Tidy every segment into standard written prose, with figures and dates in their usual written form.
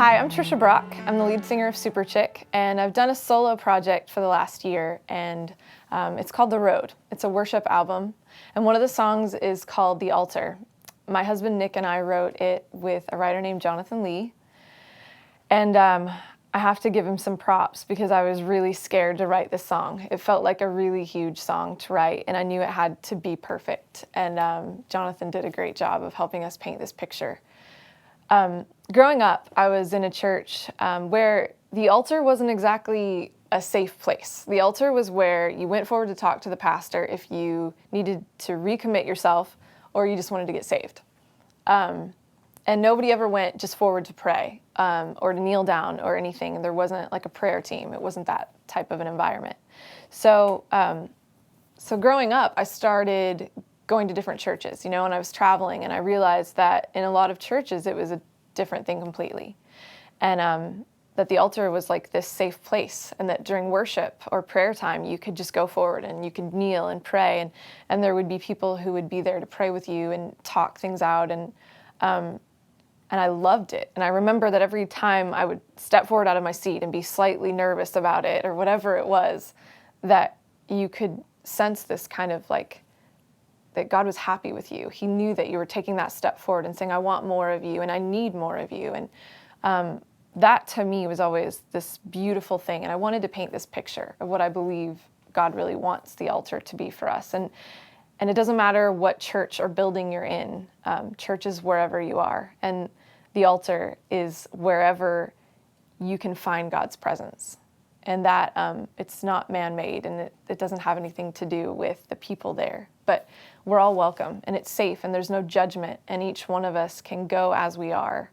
Hi, I'm Tricia Brock. I'm the lead singer of Super Chick, and I've done a solo project for the last year, and it's called The Road. It's a worship album, and one of the songs is called The Altar. My husband Nick and I wrote it with a writer named Jonathan Lee, and I have to give him some props because I was really scared to write this song. It felt like a really huge song to write, and I knew it had to be perfect, and Jonathan did a great job of helping us paint this picture. Growing up, I was in a church where the altar wasn't exactly a safe place. The altar was where you went forward to talk to the pastor if you needed to recommit yourself or you just wanted to get saved. And nobody ever went just forward to pray or to kneel down or anything. There wasn't like a prayer team. It wasn't that type of an environment. So growing up, I started going to different churches, and I was traveling, and I realized that in a lot of churches it was a different thing completely, and that the altar was like this safe place, and that during worship or prayer time you could just go forward and you could kneel and pray, and there would be people who would be there to pray with you and talk things out, and I loved it. And I remember that every time I would step forward out of my seat and be slightly nervous about it or whatever it was, that you could sense this kind of like that God was happy with you. He knew that you were taking that step forward and saying, I want more of you and I need more of you. And that to me was always this beautiful thing. And I wanted to paint this picture of what I believe God really wants the altar to be for us. And it doesn't matter what church or building you're in. Church is wherever you are. And the altar is wherever you can find God's presence. And that it's not man-made, and it doesn't have anything to do with the people there. But we're all welcome, and it's safe, and there's no judgment, and each one of us can go as we are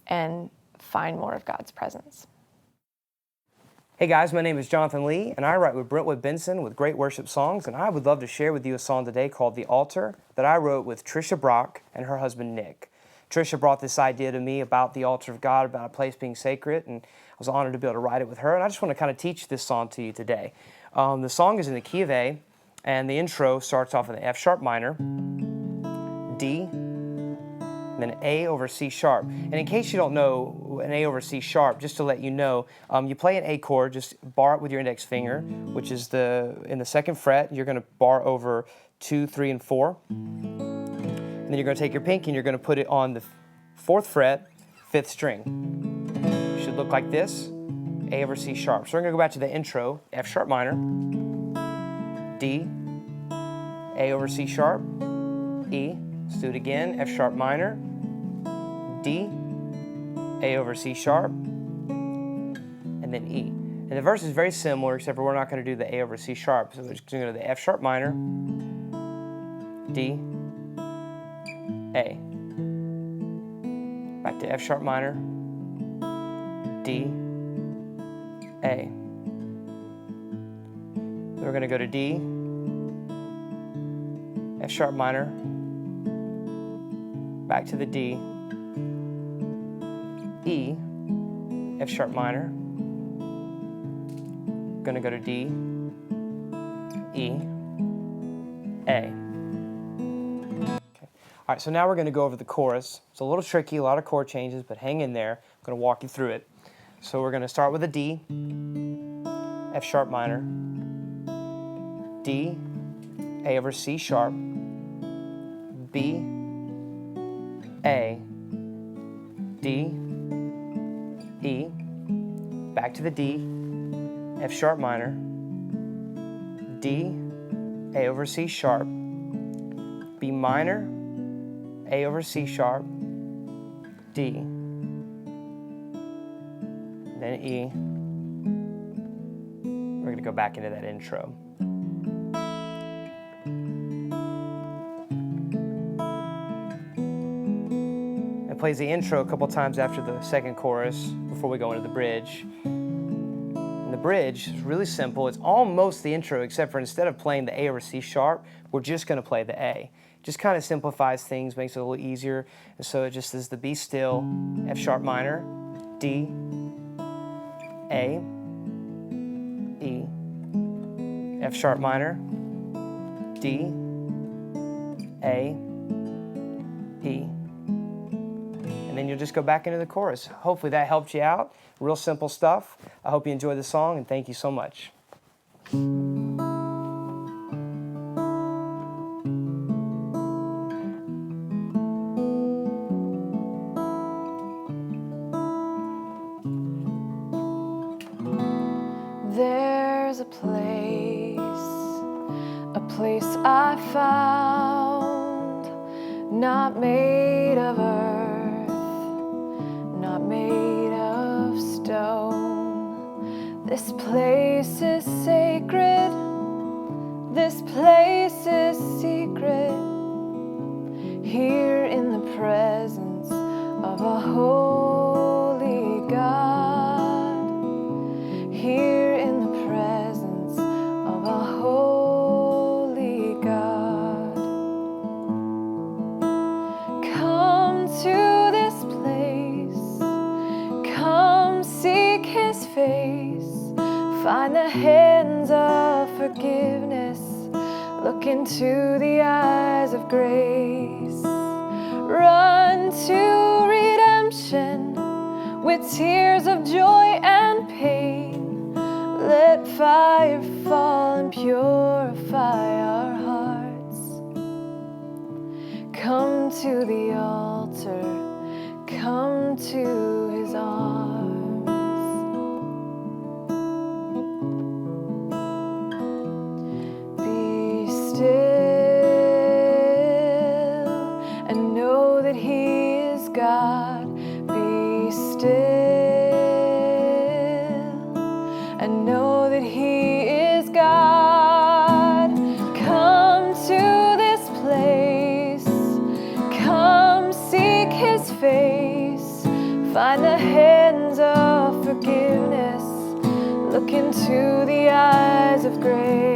and find more of God's presence. Hey guys, my name is Jonathan Lee, and I write with Brentwood Benson with great worship songs, and I would love to share with you a song today called The Altar that I wrote with Tricia Brock and her husband Nick. Tricia brought this idea to me about the altar of God, about a place being sacred, and I was honored to be able to write it with her, and I just want to kind of teach this song to you today. The song is in the key of A, and the intro starts off in the F sharp minor, D, and then A over C sharp. And in case you don't know an A over C sharp, just to let you know, you play an A chord, just bar it with your index finger, which is in the second fret. You're going to bar over 2, 3, and 4. And then you're going to take your pinky and you're going to put it on the 4th fret, 5th string. It should look like this, A over C sharp. So we're going to go back to the intro, F sharp minor, D, A over C sharp, E. Let's do it again, F sharp minor, D, A over C sharp, and then E. And the verse is very similar, except for we're not going to do the A over C sharp. So we're just going to go to the F sharp minor, D, A. Back to F sharp minor, D, A. Then we're going to go to D, F sharp minor, back to the D, E, F sharp minor, going to go to D, E, A. All right, so now we're going to go over the chorus. It's a little tricky, a lot of chord changes, but hang in there. I'm going to walk you through it. So we're going to start with a D, F sharp minor, D, A over C sharp, B, A, D, E, back to the D, F sharp minor, D, A over C sharp, B minor, A over C sharp, D, then E. We're going to go back into that intro. It plays the intro a couple times after the second chorus before we go into the bridge. And the bridge is really simple. It's almost the intro, except for instead of playing the A over C sharp, we're just going to play the A. Just kind of simplifies things, makes it a little easier. And so it just is the B still, F sharp minor, D, A, E, F sharp minor, D, A, E. and then you'll just go back into the chorus. Hopefully that helped you out. Real simple stuff. I hope you enjoy the song, and thank you so much. There's a place I found, not made of earth, not made of stone. This place is sacred, this place is secret, here in the presence of a holy God, here in the presence of a holy God. Come to this place, come seek His face, find the hands of forgiveness, look into the eyes of grace, run to redemption with tears of joy and pain. Let fire fall and purify our hearts. Come to the altar, come to His arms. Be still and know that He is God. Be still and know that He is God. Come to this place, come seek His face, find the hands of forgiveness, look into the eyes of grace.